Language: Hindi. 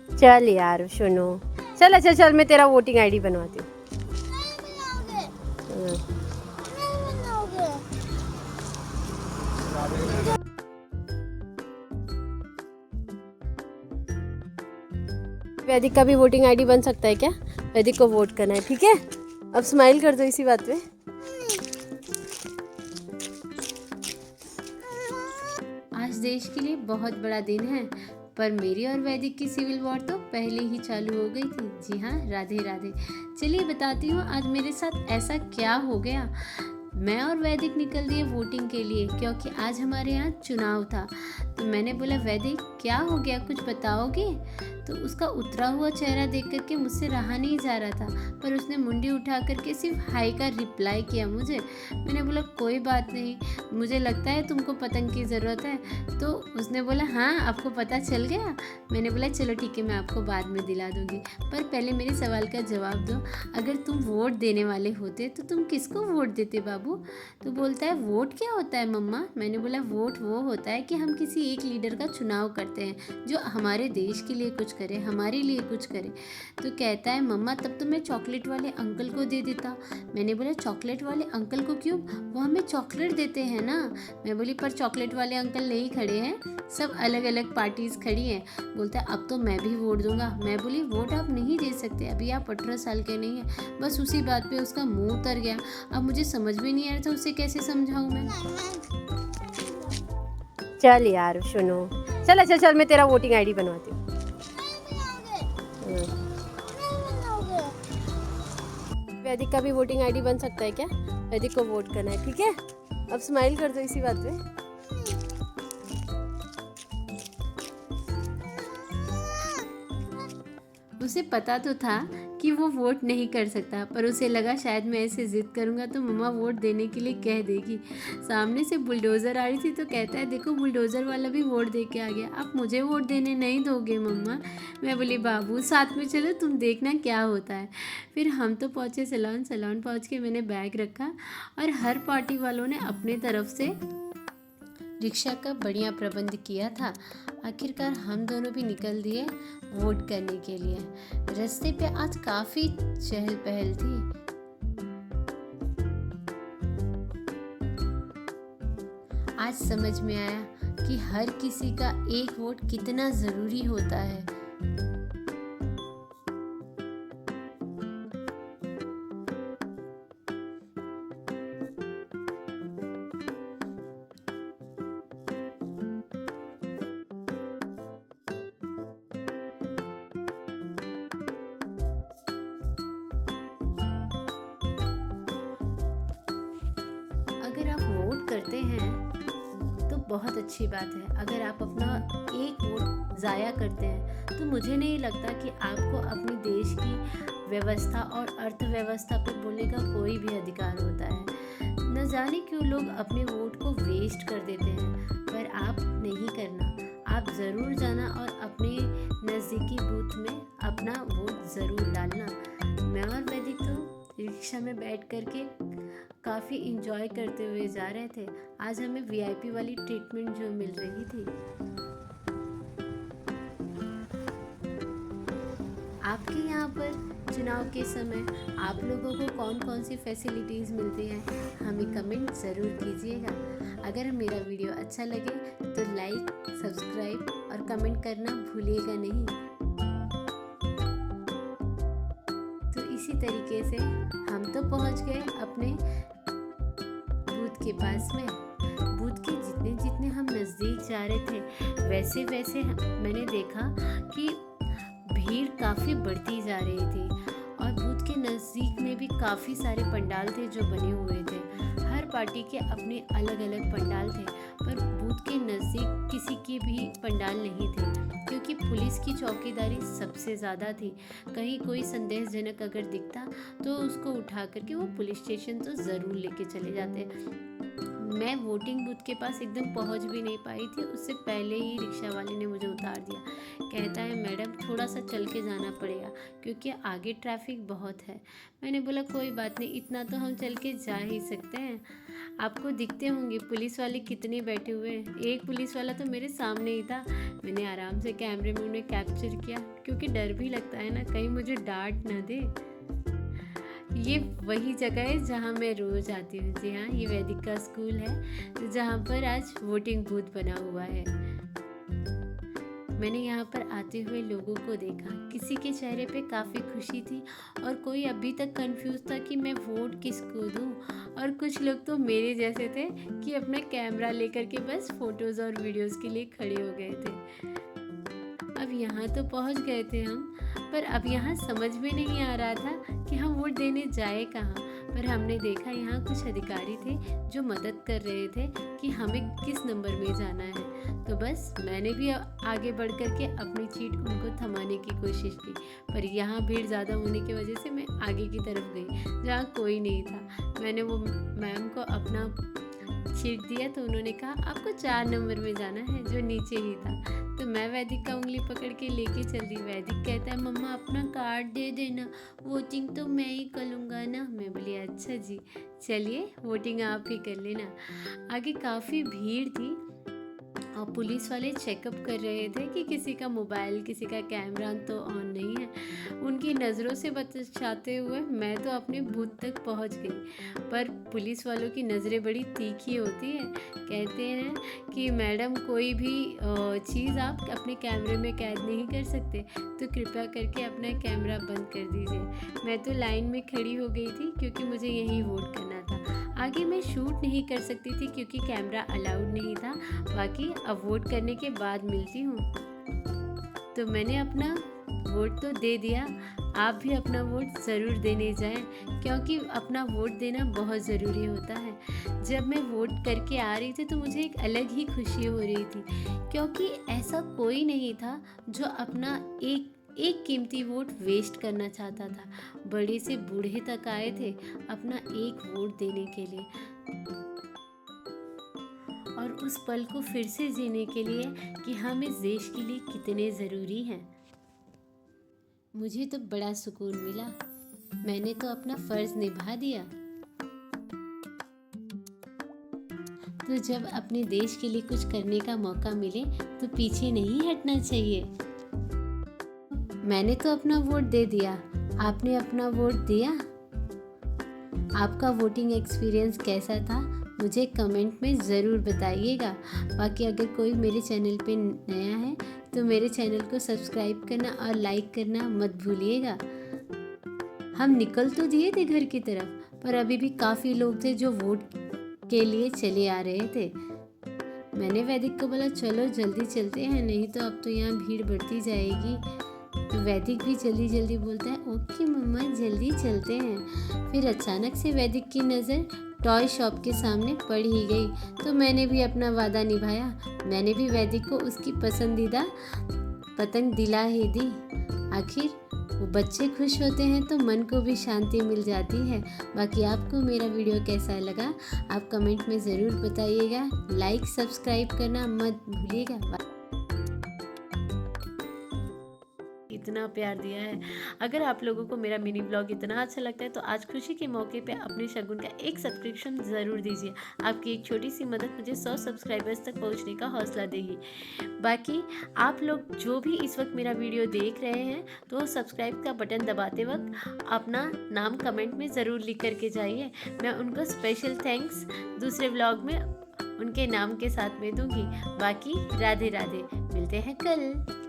चल यार सुनो, चल अच्छा चल, मैं तेरा वोटिंग आईडी बनवाती हूँ। वैदिक का भी वोटिंग आईडी बन सकता है क्या? वैदिक को वोट करना है, ठीक है? अब स्माइल कर दो इसी बात पे। आज देश के लिए बहुत बड़ा दिन है, पर मेरी और वैदिक की सिविल वॉर तो पहले ही चालू हो गई थी। जी हाँ, राधे राधे। चलिए बताती हूँ आज मेरे साथ ऐसा क्या हो गया। मैं और वैदिक निकल दिए वोटिंग के लिए, क्योंकि आज हमारे यहाँ चुनाव था। तो मैंने बोला वैदिक क्या हो गया, कुछ बताओगे? तो उसका उतरा हुआ चेहरा देख करके मुझसे रहा नहीं जा रहा था, पर उसने मुंडी उठा करके सिर्फ हाई का रिप्लाई किया मुझे। मैंने बोला कोई बात नहीं, मुझे लगता है तुमको पतंग की ज़रूरत है। तो उसने बोला हाँ आपको पता चल गया। मैंने बोला चलो ठीक है, मैं आपको बाद में दिला दूँगी, पर पहले मेरे सवाल का जवाब दो। अगर तुम वोट देने वाले होते तो तुम किसको वोट देते बाबू? तो बोलता है वोट क्या होता है मम्मा? मैंने बोला वोट वो होता है कि हम किसी एक लीडर का चुनाव करते हैं जो हमारे देश के लिए कुछ करे, हमारे लिए कुछ करे। तो कहता है मम्मा तब तो मैं चॉकलेट वाले अंकल को दे देता। मैंने बोला चॉकलेट वाले अंकल को क्यों? वो हमें चॉकलेट देते हैं ना। मैं बोली पर चॉकलेट वाले अंकल नहीं खड़े हैं, सब अलग अलग पार्टीज खड़ी हैं। बोलता है अब तो मैं भी वोट दूंगा। मैं बोली वोट आप नहीं दे सकते, अभी आप 18 साल के नहीं हैं। बस उसी बात पे उसका मुंह उतर गया। अब मुझे समझ में नहीं आ रहा था उसे कैसे समझाऊं मैं। चल यार सुनो, चल अच्छा चल, मैं तेरा वोटिंग आईडी बनवाती हूँ। वैदिक का भी वोटिंग आईडी बन सकता है क्या? वैदिक को वोट करना है, ठीक है? अब स्माइल कर दो इसी बात पे। उसे पता तो था कि वो वोट नहीं कर सकता, पर उसे लगा शायद मैं ऐसे जिद करूंगा तो मम्मा वोट देने के लिए कह देगी। सामने से बुलडोज़र आ रही थी तो कहता है देखो बुलडोज़र वाला भी वोट दे के आ गया, आप मुझे वोट देने नहीं दोगे मम्मा? मैं बोली बाबू साथ में चलो, तुम देखना क्या होता है। फिर हम तो पहुँचे सैलून। सैलून पहुँच के मैंने बैग रखा और हर पार्टी वालों ने अपने तरफ से रिक्शा का बढ़िया प्रबंध किया था। आखिरकार हम दोनों भी निकल दिए वोट करने के लिए। रास्ते पे आज काफ़ी चहल पहल थी। आज समझ में आया कि हर किसी का एक वोट कितना ज़रूरी होता है। अगर आप वोट करते हैं तो बहुत अच्छी बात है। अगर आप अपना एक वोट ज़ाया करते हैं तो मुझे नहीं लगता कि आपको अपने देश की व्यवस्था और अर्थव्यवस्था पर बोलने का कोई भी अधिकार होता है। न जाने क्यों लोग अपने वोट को वेस्ट कर देते हैं, पर आप नहीं करना। आप ज़रूर जाना और अपने नज़दीकी बूथ में अपना वोट ज़रूर डालना। मैं और वैदिक तो रिक्शा में बैठ करके काफ़ी इंजॉय करते हुए जा रहे थे। आज हमें वीआईपी वाली ट्रीटमेंट जो मिल रही थी। आपके यहाँ पर चुनाव के समय आप लोगों को कौन कौन सी फैसिलिटीज़ मिलती हैं, हमें कमेंट ज़रूर कीजिएगा। अगर मेरा वीडियो अच्छा लगे तो लाइक, सब्सक्राइब और कमेंट करना भूलिएगा नहीं। तो इसी तरीके से हम तो पहुँच गए अपने बूथ के पास में। बूथ के जितने जितने हम नज़दीक जा रहे थे वैसे वैसे मैंने देखा कि भीड़ काफ़ी बढ़ती जा रही थी और बूथ के नज़दीक में भी काफ़ी सारे पंडाल थे जो बने हुए थे। हर पार्टी के अपने अलग अलग पंडाल थे, पर बूथ के नज़दीक किसी के भी पंडाल नहीं थे, क्योंकि पुलिस की चौकीदारी सबसे ज़्यादा थी। कहीं कोई संदेहजनक अगर दिखता तो उसको उठा करके वो पुलिस स्टेशन तो ज़रूर लेके चले जाते। मैं वोटिंग बूथ के पास एकदम पहुंच भी नहीं पाई थी, उससे पहले ही रिक्शा वाले ने मुझे उतार दिया। कहता है मैडम थोड़ा सा चल के जाना पड़ेगा क्योंकि आगे ट्रैफिक बहुत है। मैंने बोला कोई बात नहीं, इतना तो हम चल के जा ही सकते हैं। आपको दिखते होंगे पुलिस वाले कितने बैठे हुए हैं, एक पुलिस वाला तो मेरे सामने ही था। मैंने आराम से कैमरे में उन्हें कैप्चर किया क्योंकि डर भी लगता है ना, कहीं मुझे डांट ना दे। ये वही जगह है जहाँ मैं रोज आती हूँ। जी हाँ, ये वैदिक का स्कूल है जहाँ पर आज वोटिंग बूथ बना हुआ है। मैंने यहाँ पर आते हुए लोगों को देखा, किसी के चेहरे पे काफ़ी खुशी थी और कोई अभी तक कंफ्यूज था कि मैं वोट किसको दूँ, और कुछ लोग तो मेरे जैसे थे कि अपना कैमरा लेकर के बस फोटोज़ और वीडियोज़ के लिए खड़े हो गए थे। अब यहाँ तो पहुँच गए थे हम, पर अब यहाँ समझ में नहीं आ रहा था कि हम वोट देने जाए कहाँ। पर हमने देखा यहाँ कुछ अधिकारी थे जो मदद कर रहे थे कि हमें किस नंबर में जाना है। तो बस मैंने भी आगे बढ़ कर के अपनी सीट उनको थमाने की कोशिश की, पर यहाँ भीड़ ज़्यादा होने की वजह से मैं आगे की तरफ गई जहाँ कोई नहीं था। मैंने वो मैम को अपना सीट दिया तो उन्होंने कहा आपको 4 नंबर में जाना है, जो नीचे ही था। तो मैं वैदिक का उंगली पकड़ के लेके चल दी। वैदिक कहता है मम्मा अपना कार्ड दे देना, वोटिंग तो मैं ही करूँगा ना। मैं बोली अच्छा जी, चलिए वोटिंग आप ही कर लेना। आगे काफ़ी भीड़ थी और पुलिस वाले चेकअप कर रहे थे कि किसी का मोबाइल, किसी का कैमरा तो ऑन नहीं है। उनकी नज़रों से बचाते हुए मैं तो अपने बूथ तक पहुंच गई, पर पुलिस वालों की नज़रें बड़ी तीखी होती है। कहते हैं कि मैडम कोई भी चीज़ आप अपने कैमरे में कैद नहीं कर सकते, तो कृपया करके अपना कैमरा बंद कर दीजिए। मैं तो लाइन में खड़ी हो गई थी क्योंकि मुझे यहीं वोट करना था। आगे मैं शूट नहीं कर सकती थी क्योंकि कैमरा अलाउड नहीं था, बाकी अब वोट करने के बाद मिलती हूँ। तो मैंने अपना वोट तो दे दिया, आप भी अपना वोट ज़रूर देने जाएं क्योंकि अपना वोट देना बहुत ज़रूरी होता है। जब मैं वोट करके आ रही थी तो मुझे एक अलग ही खुशी हो रही थी क्योंकि ऐसा कोई नहीं था जो अपना एक कीमती वोट वेस्ट करना चाहता था। बड़े से बूढ़े तक आए थे अपना एक वोट देने के लिए और उस पल को फिर से जीने के लिए कि हम इस देश के लिए कितने ज़रूरी हैं। मुझे तो बड़ा सुकून मिला, मैंने तो अपना फ़र्ज़ निभा दिया। तो जब अपने देश के लिए कुछ करने का मौका मिले तो पीछे नहीं हटना चाहिए। मैंने तो अपना वोट दे दिया, आपने अपना वोट दिया? आपका वोटिंग एक्सपीरियंस कैसा था मुझे कमेंट में ज़रूर बताइएगा। बाकी अगर कोई मेरे चैनल पे नया है तो मेरे चैनल को सब्सक्राइब करना और लाइक करना मत भूलिएगा। हम निकल तो दिए थे घर की तरफ, पर अभी भी काफ़ी लोग थे जो वोट के लिए चले आ रहे थे। मैंने वैदिक को बोला चलो जल्दी चलते हैं, नहीं तो अब तो यहाँ भीड़ बढ़ती जाएगी। तो वैदिक भी जल्दी जल्दी बोलता है ओके मम्मा जल्दी चलते हैं। फिर अचानक से वैदिक की नज़र टॉय शॉप के सामने पड़ ही गई, तो मैंने भी अपना वादा निभाया। मैंने भी वैदिक को उसकी पसंदीदा पतंग दिला ही दी। आखिर वो बच्चे खुश होते हैं तो मन को भी शांति मिल जाती है। बाकी आपको मेरा वीडियो कैसा लगा आप कमेंट में ज़रूर बताइएगा। लाइक सब्सक्राइब करना मत भूलिएगा। इतना प्यार दिया है। अगर आप लोगों को मेरा मिनी ब्लॉग इतना अच्छा लगता है तो आज खुशी के मौके पे अपने शगुन का एक सब्सक्रिप्शन ज़रूर दीजिए। आपकी एक छोटी सी मदद मुझे 100 सब्सक्राइबर्स तक पहुंचने का हौसला देगी। बाकी आप लोग जो भी इस वक्त मेरा वीडियो देख रहे हैं तो सब्सक्राइब का बटन दबाते वक्त अपना नाम कमेंट में ज़रूर लिख करके जाइए। मैं उनको स्पेशल थैंक्स दूसरे ब्लॉग में उनके नाम के साथ में दूंगी। बाकी राधे राधे, मिलते हैं कल।